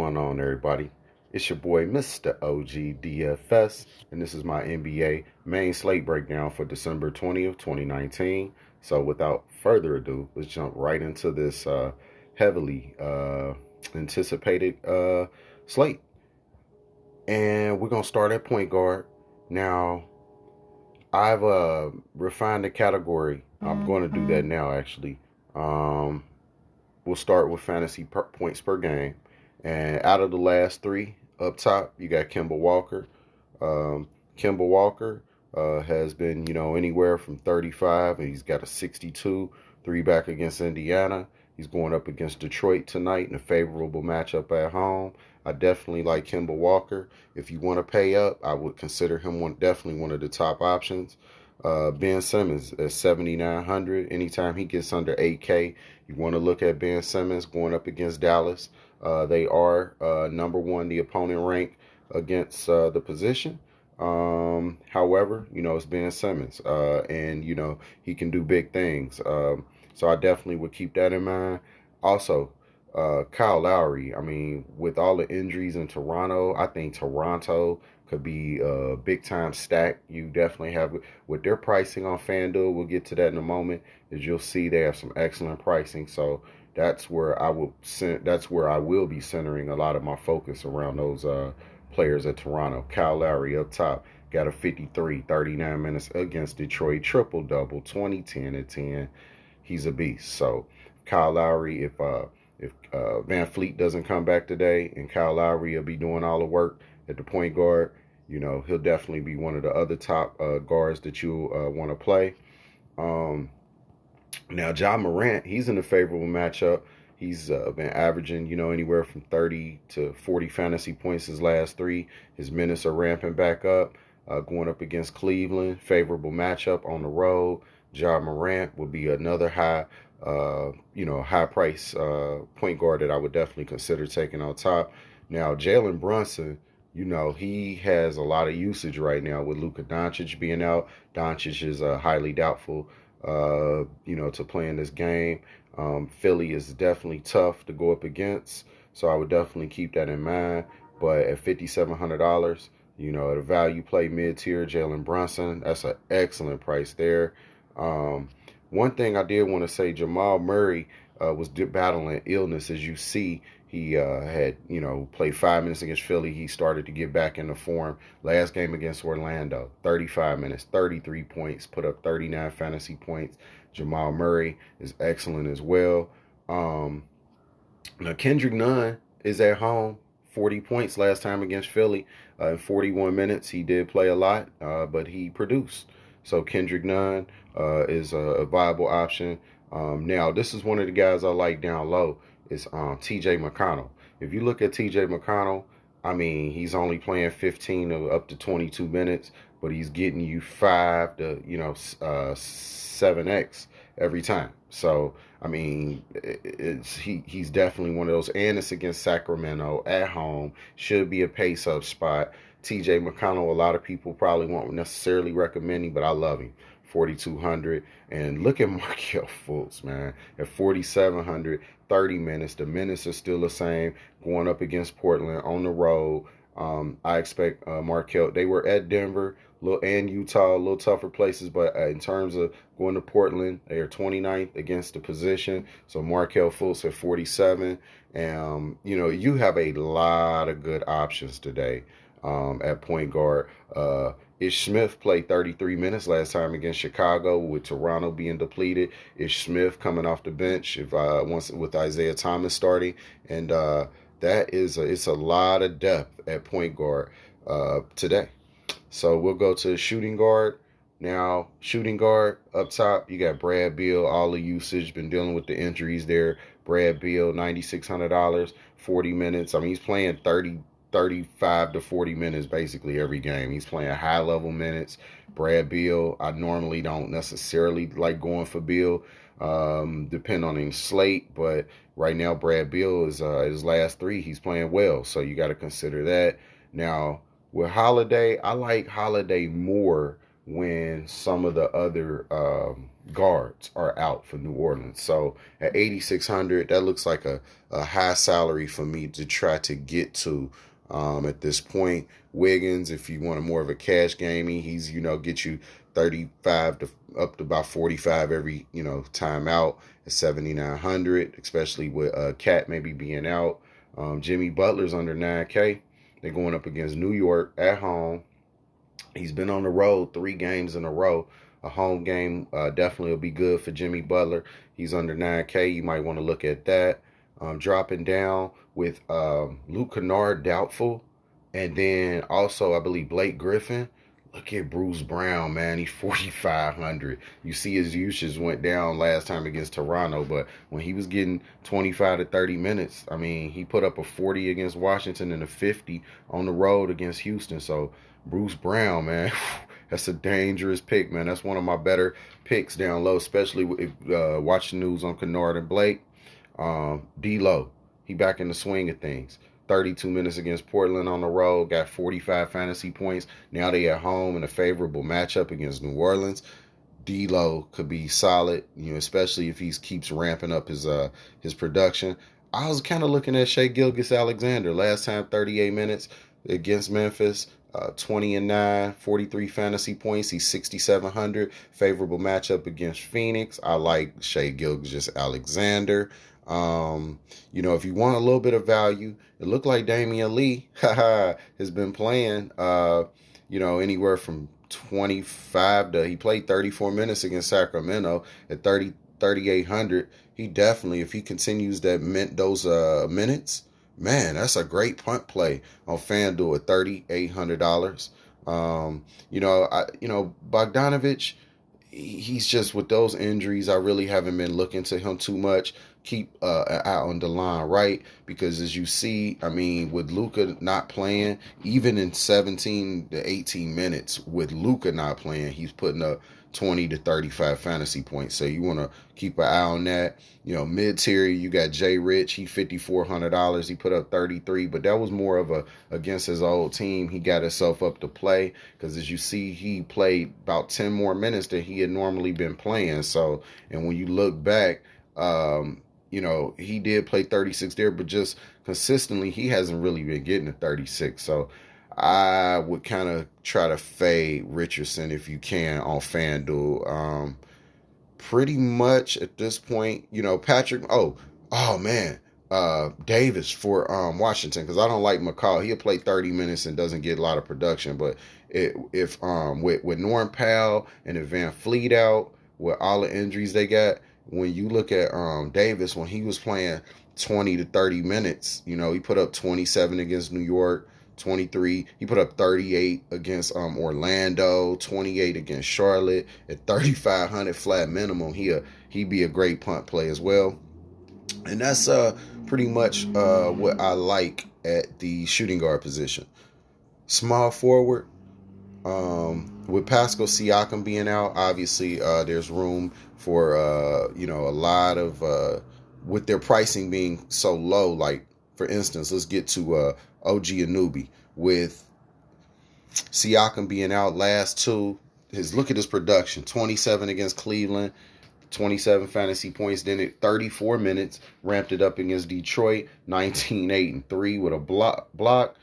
going on, everybody? It's your boy, MrOgDfs, and this is my NBA main slate breakdown for December 20th, 2019. So, without further ado, let's jump right into this heavily anticipated slate. And we're going to start at point guard. Now, I've refined the category. I'm going to do that now, actually. We'll start with fantasy points per game. And out of the last three, up top, you got Kemba Walker. Kemba Walker has been, anywhere from 35, and he's got a 62, three back against Indiana. He's going up against Detroit tonight in a favorable matchup at home. I definitely like Kemba Walker. If you want to pay up, I would consider him definitely one of the top options. Ben Simmons at 7,900. Anytime he gets under 8K, you want to look at Ben Simmons going up against Dallas. They are number one, the opponent rank against the position. However, it's Ben Simmons, and he can do big things. So I definitely would keep that in mind. Also, Kyle Lowry. I mean, with all the injuries in Toronto, I think Toronto could be a big time stack. You definitely have with their pricing on FanDuel. We'll get to that in a moment. As you'll see, they have some excellent pricing. So that's where I will be centering a lot of my focus around those players at Toronto. Kyle Lowry up top got a 53, 39 minutes against Detroit, triple double, 20, 10, and 10. He's a beast. So Kyle Lowry, if Van Fleet doesn't come back today, and Kyle Lowry will be doing all the work at the point guard, he'll definitely be one of the other top guards that you want to play. Now, Ja Morant, he's in a favorable matchup. He's been averaging, anywhere from 30 to 40 fantasy points his last three. His minutes are ramping back up, going up against Cleveland. Favorable matchup on the road. Ja Morant will be another high price point guard that I would definitely consider taking on top. Now, Jalen Brunson, he has a lot of usage right now with Luka Doncic being out. Doncic is highly doubtful, to play in this game. Philly is definitely tough to go up against, so I would definitely keep that in mind. But at $5,700, at a value play mid-tier, Jalen Brunson, that's an excellent price there. One thing I did want to say, Jamal Murray was battling illness. As you see, he had, played 5 minutes against Philly. He started to get back into form. Last game against Orlando, 35 minutes, 33 points, put up 39 fantasy points. Jamal Murray is excellent as well. Now, Kendrick Nunn is at home. 40 points last time against Philly. In 41 minutes, he did play a lot, but he produced. So Kendrick Nunn is a viable option. Now, this is one of the guys I like down low. Is T.J. McConnell. If you look at T.J. McConnell, I mean, he's only playing 15 up to 22 minutes, but he's getting you 5 to 7x every time. So I mean, he's definitely one of those, and it's against Sacramento at home. Should be a pace up spot. T.J. McConnell, a lot of people probably won't necessarily recommend him, but I love him. 4,200. And look at Markelle Fultz, man. At 4,700, 30 minutes. The minutes are still the same. Going up against Portland on the road. I expect Markelle. They were at Denver and Utah, a little tougher places, but in terms of going to Portland, they are 29th against the position. So Markelle Fultz at 47. And, you have a lot of good options today at point guard. Ish Smith played 33 minutes last time against Chicago with Toronto being depleted. Ish Smith coming off the bench once with Isaiah Thomas starting, and it's a lot of depth at point guard today. So we'll go to shooting guard. Now, shooting guard up top, you got Brad Beal, all the usage, been dealing with the injuries there. Brad Beal, $9,600, 40 minutes. I mean, he's playing 35 to 40 minutes basically every game. He's playing high level minutes. Brad Beal, I normally don't necessarily like going for Beal, depend on his slate, but right now Brad Beal is his last three, he's playing well, so you got to consider that. Now, with Holiday, I like Holiday more when some of the other guards are out for New Orleans. So at 8,600, that looks like a high salary for me to try to get to at this point. Wiggins, if you want a more of a cash gaming, he's, get you 35 to up to about 45 every, time out at 7,900, especially with Cat maybe being out. Jimmy Butler's under 9K. They're going up against New York at home. He's been on the road 3 games in a row. A home game definitely will be good for Jimmy Butler. He's under 9K. You might want to look at that. Dropping down with Luke Kennard doubtful. And then also, I believe, Blake Griffin. Look at Bruce Brown, man. He's 4,500. You see his usage went down last time against Toronto, but when he was getting 25 to 30 minutes, I mean, he put up a 40 against Washington and a 50 on the road against Houston. So Bruce Brown, man, that's a dangerous pick, man. That's one of my better picks down low, especially if watching news on Kennard and Blake. D-Lo, he back in the swing of things. 32 minutes against Portland on the road, got 45 fantasy points. Now they at home in a favorable matchup against New Orleans. D'Lo could be solid, especially if he keeps ramping up his production. I was kind of looking at Shai Gilgeous-Alexander last time, 38 minutes against Memphis. 20-9, 43 fantasy points. He's 6,700. Favorable matchup against Phoenix. I like Shai Gilgeous-Alexander. If you want a little bit of value, it looked like Damian Lee has been playing, anywhere from 25 to, he played 34 minutes against Sacramento at 3,800. He definitely, if he continues those minutes, man, that's a great punt play on FanDuel at $3,800. Bogdanovich, he's just with those injuries. I really haven't been looking to him too much. Keep an eye on the line, right? Because as you see, I mean, with Luka not playing, even in 17 to 18 minutes, with Luka not playing, he's putting up 20 to 35 fantasy points. So you want to keep an eye on that. Mid-tier, you got Jay Rich. He $5,400. He put up 33, but that was more of against his old team. He got himself up to play because as you see, he played about 10 more minutes than he had normally been playing. So, and when you look back, he did play 36 there, but just consistently, he hasn't really been getting to 36. So I would kind of try to fade Richardson if you can on FanDuel. Pretty much at this point, Patrick. Oh man, Davis for Washington, because I don't like McCall. He'll play 30 minutes and doesn't get a lot of production. But with Norm Powell and Van Fleet out, with all the injuries they got, when you look at Davis, when he was playing 20 to 30 minutes, he put up 27 against New York, 23. He put up 38 against Orlando, 28 against Charlotte at 3,500 flat minimum. He'd be a great punt play as well. And that's pretty much what I like at the shooting guard position. Small forward, with Pascal Siakam being out, obviously there's room for a lot of with their pricing being so low. Like for instance, let's get to OG Anunoby. With Siakam being out last two, look at his production: 27 against Cleveland, 27 fantasy points. Then at 34 minutes, ramped it up against Detroit, 19, 8, and 3 with a block.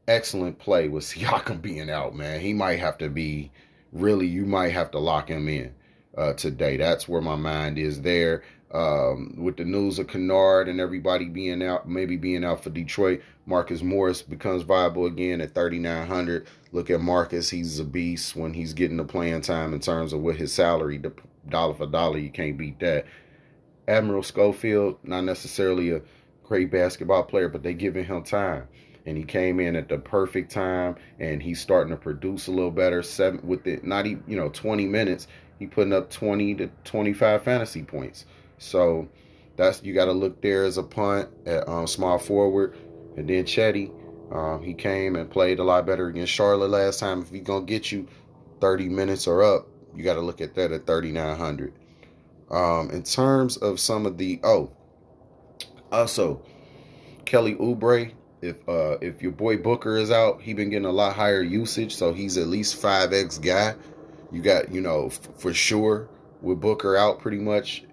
Excellent play with Siakam being out, man. He might have to be you might have to lock him in today. That's where my mind is there. With the news of Kennard and everybody being out, maybe being out for Detroit, Marcus Morris becomes viable again at 3,900. Look at Marcus. He's a beast when he's getting the playing time in terms of with his salary. Dollar for dollar, you can't beat that. Admiral Schofield, not necessarily a great basketball player, but they giving him time. And he came in at the perfect time, and he's starting to produce a little better. 20 minutes, he putting up 20 to 25 fantasy points. So you got to look there as a punt at small forward. And then Chetty, he came and played a lot better against Charlotte last time. If he's gonna get you 30 minutes or up, you got to look at that at 3,900. In terms of some of the also Kelly Oubre. If your boy Booker is out, he been getting a lot higher usage, so he's at least 5x guy. You got, for sure, with Booker out pretty much.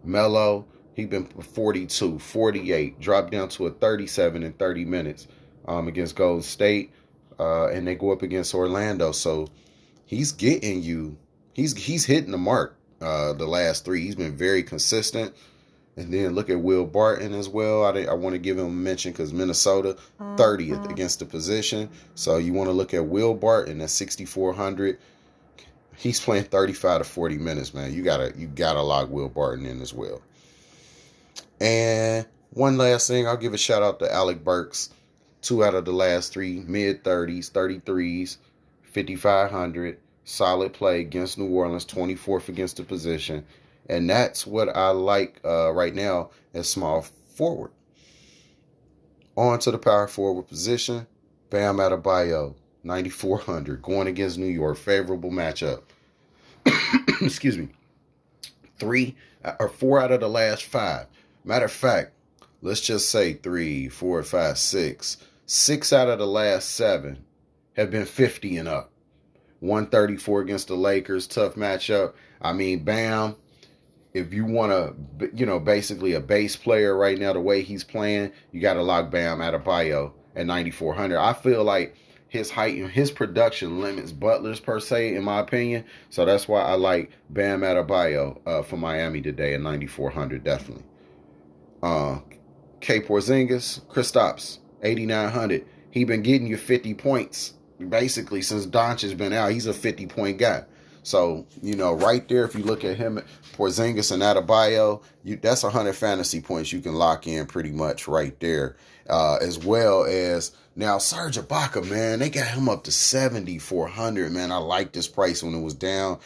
Melo, he been 42, 48, dropped down to a 37 in 30 minutes against Golden State, and they go up against Orlando. So he's getting you. He's hitting the mark the last three. He's been very consistent. And then look at Will Barton as well. I want to give him a mention because Minnesota 30th against the position. So you want to look at Will Barton at 6,400. He's playing 35 to 40 minutes, man. You gotta lock Will Barton in as well. And one last thing, I'll give a shout out to Alec Burks. 2 out of the last 3 mid-30s, 33s, 5,500. Solid play against New Orleans, 24th against the position. And that's what I like right now as small forward. On to the power forward position. Bam Adebayo, 9,400. Going against New York. Favorable matchup. Excuse me. 4 out of the last 5. Matter of fact, let's just say 3, 4, 5, 6. 6 out of the last 7 have been 50 and up. 134 against the Lakers. Tough matchup. I mean, Bam, if you want to, basically a base player right now, the way he's playing, you got to lock Bam Adebayo at 9,400. I feel like his height and his production limits Butler's per se, in my opinion. So that's why I like Bam Adebayo for Miami today at 9,400, definitely. K. Porzingis, Kristaps, 8,900. He been getting you 50 points basically since Doncic's been out. He's a 50-point guy. So, right there, if you look at him, Porzingis and Adebayo, that's 100 fantasy points you can lock in pretty much right there. As well as, now, Serge Ibaka, man, they got him up to 7,400, man. I like this price when it was down.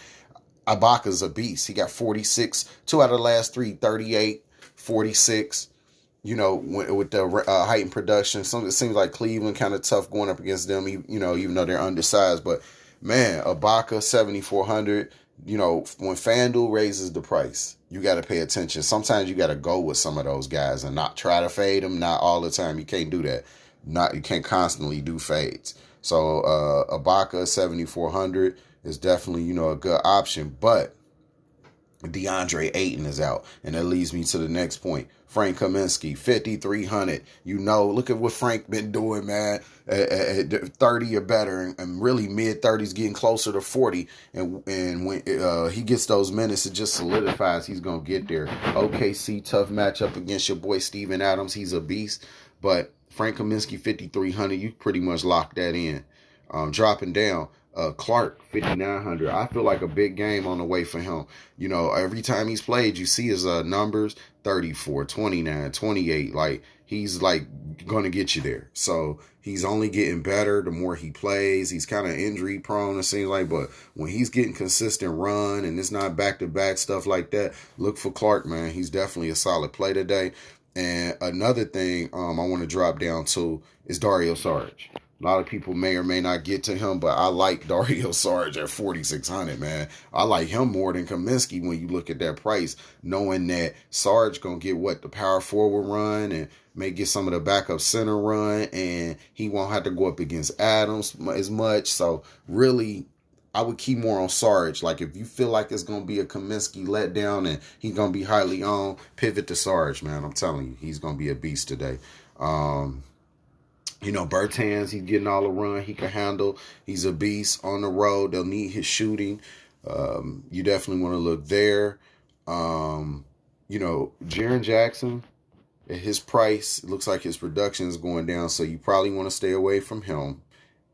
Ibaka's a beast. He got 46, 2 out of the last 3, 38, 46. With the heightened production, it seems like Cleveland kind of tough going up against them, even though they're undersized. But, man, Ibaka, 7,400. When FanDuel raises the price, you got to pay attention. Sometimes you got to go with some of those guys and not try to fade them. Not all the time. You can't do that. You can't constantly do fades. So Ibaka, 7,400 is definitely, a good option. But DeAndre Ayton is out. And that leads me to the next point. Frank Kaminsky, 5,300. Look at what Frank been doing, man. At 30 or better, and really mid-30s, getting closer to 40. And when he gets those minutes, it just solidifies he's going to get there. OKC, tough matchup against your boy Steven Adams. He's a beast. But Frank Kaminsky, 5,300, you pretty much lock that in. Dropping down. Clark, 5,900. I feel like a big game on the way for him. Every time he's played, you see his numbers, 34, 29, 28. Like, he's like going to get you there. So he's only getting better the more he plays. He's kind of injury prone, it seems like. But when he's getting consistent run and it's not back-to-back stuff like that, look for Clark, man. He's definitely a solid play today. And another thing I want to drop down to is Dario Saric. A lot of people may or may not get to him, but I like Dario Saric at 4,600, man. I like him more than Kaminsky when you look at that price, knowing that Saric going to get the power forward run and may get some of the backup center run, and he won't have to go up against Adams as much. So really, I would keep more on Saric. Like, if you feel like it's going to be a Kaminsky letdown and he's going to be highly owned, pivot to Saric, man. I'm telling you, he's going to be a beast today. Bertans, he's getting all the run he can handle. He's a beast on the road. They'll need his shooting. You definitely want to look there. Jaren Jackson, at his price, it looks like his production is going down, so you probably want to stay away from him.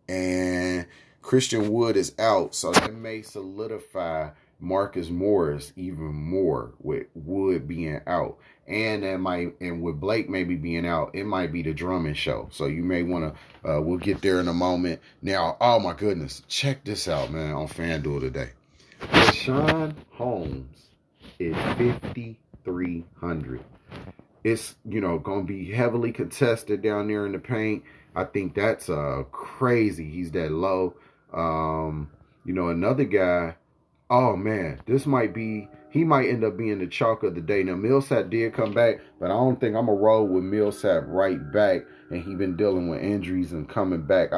And Christian Wood is out, so that may solidify Marcus Morris even more with Wood being out. And with Blake maybe being out, it might be the Drummond show. So you may want to, we'll get there in a moment. Now, oh my goodness, check this out, man, on FanDuel today. Rashawn Holmes is 5,300. It's, going to be heavily contested down there in the paint. I think that's crazy. He's that low. Another guy, oh man, he might end up being the chalk of the day. Now, Millsap did come back, but I don't think I'm going to roll with Millsap right back. And he been dealing with injuries and coming back.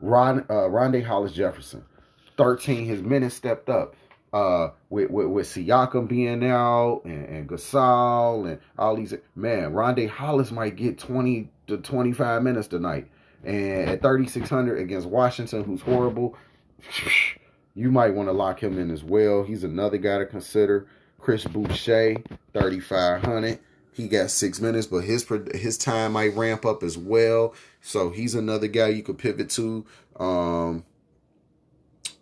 Rondé Hollis-Jefferson, 13. His minutes stepped up. with Siakam being out and Gasol and all these, man, Rondae Hollis might get 20 to 25 minutes tonight. And at 3,600 against Washington, who's horrible, you might want to lock him in as well. He's another guy to consider. Chris Boucher, 3,500. He got 6 minutes, but his time might ramp up as well. So he's another guy you could pivot to.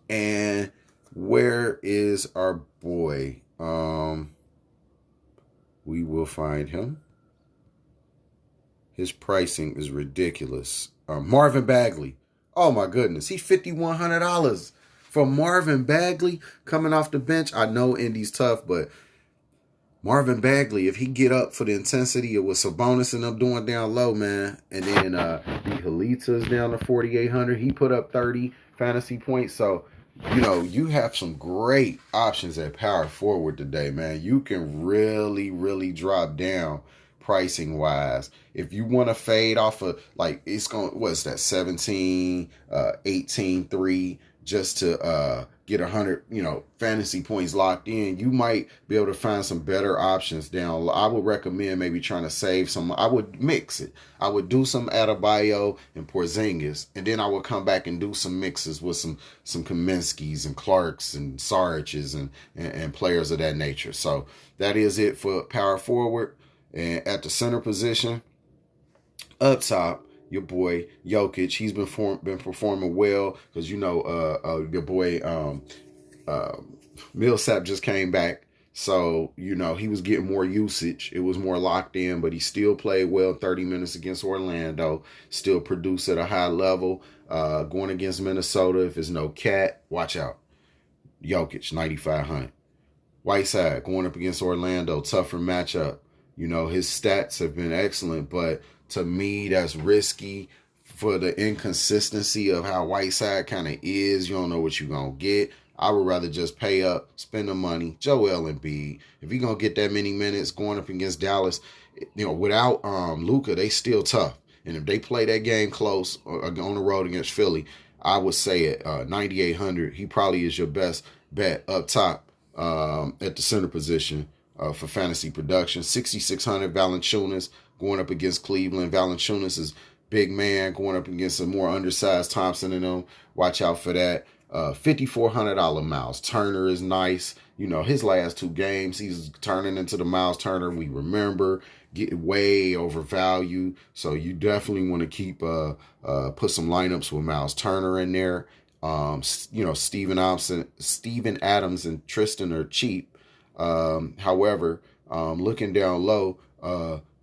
And where is our boy? We will find him. His pricing is ridiculous. Marvin Bagley. Oh my goodness. He's $5,100 for Marvin Bagley coming off the bench. I know Indy's tough, but Marvin Bagley, if he get up for the intensity of what Sabonis and them doing down low, man, and then Helita's down to 4,800. He put up 30 fantasy points. So, you have some great options at power forward today, man. You can really, really drop down pricing wise. If you want to fade off of, like, it's going, what's that, 17, 18, 3, just to get 100, fantasy points locked in, you might be able to find some better options down. I would recommend maybe trying to save some. I would mix it. I would do some Adebayo and Porzingis, and then I would come back and do some mixes with some Kaminsky's and Clarks and Sarges and players of that nature. So that is it for power forward. And at the center position, up top, your boy Jokic, he's been performing well because your boy Millsap just came back, so he was getting more usage. It was more locked in, but he still played well. 30 minutes against Orlando, still produced at a high level. Going against Minnesota, if it's no Cat, watch out. Jokic 9,500. Whiteside going up against Orlando, tougher matchup. His stats have been excellent, but to me, that's risky for the inconsistency of how Whiteside kind of is. You don't know what you're going to get. I would rather just pay up, spend the money. Joel Embiid, if he's going to get that many minutes going up against Dallas, without Luka, they still tough. And if they play that game close on the road against Philly, I would say at 9,800, he probably is your best bet up top at the center position for fantasy production. 6,600, Valanciunas going up against Cleveland. Valanciunas is big man going up against a more undersized Thompson and them. Watch out for that. $5,400 Miles Turner is nice. His last 2 games, he's turning into the Miles Turner we remember. Get way overvalued. So you definitely want to keep put some lineups with Miles Turner in there. Steven Adams and Tristan are cheap. However, looking down low,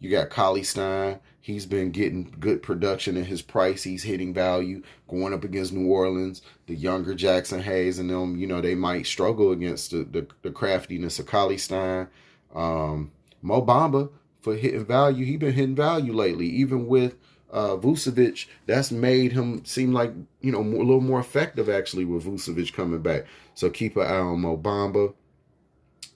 you got Cauley Stein. He's been getting good production in his price. He's hitting value. Going up against New Orleans, the younger Jackson Hayes and them, they might struggle against the craftiness of Cauley Stein. Mo Bamba for hitting value. He's been hitting value lately, even with Vucevic. That's made him seem like, a little more effective actually with Vucevic coming back. So keep an eye on Mo Bamba.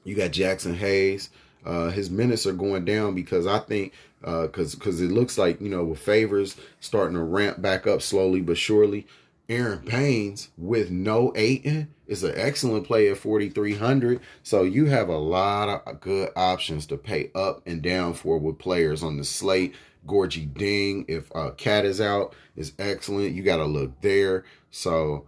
You got Jackson Hayes. His minutes are going down because I think because it looks like, with Favors starting to ramp back up slowly but surely. Aaron Baines with no Ayton is an excellent play at 4,300. So you have a lot of good options to pay up and down for with players on the slate. Gorgie Ding, if Cat is out, is excellent. You got to look there. So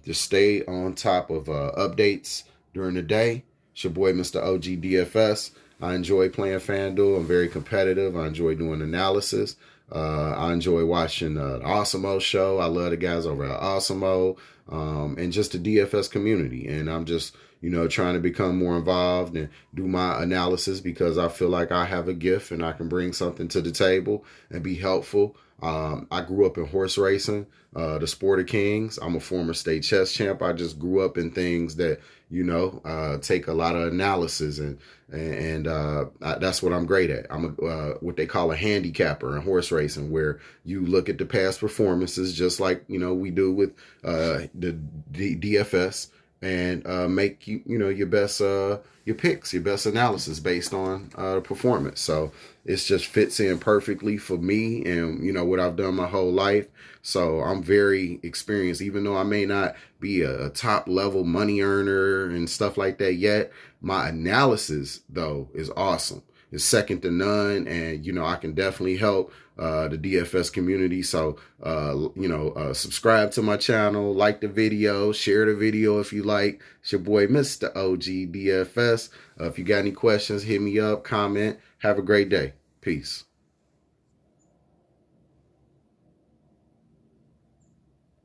just stay on top of updates during the day. It's your boy, MrOgDfs. I enjoy playing FanDuel. I'm very competitive. I enjoy doing analysis. I enjoy watching the Awesemo show. I love the guys over at Awesemo and just the DFS community. And I'm just, trying to become more involved and do my analysis because I feel like I have a gift and I can bring something to the table and be helpful. I grew up in horse racing, the sport of kings. I'm a former state chess champ. I just grew up in things that, take a lot of analysis and that's what I'm great at. I'm what they call a handicapper in horse racing, where you look at the past performances, just like, we do with the DFS, and make your best your picks, your best analysis based on performance. So it just fits in perfectly for me and what I've done my whole life. So I'm very experienced, even though I may not be a top level money earner and stuff like that yet. My analysis though is awesome. It's second to none, and I can definitely help the DFS community. So subscribe to my channel, like the video, share the video if you like. It's your boy Mr. OG DFS. If you got any questions, hit me up, comment. Have a great day. Peace.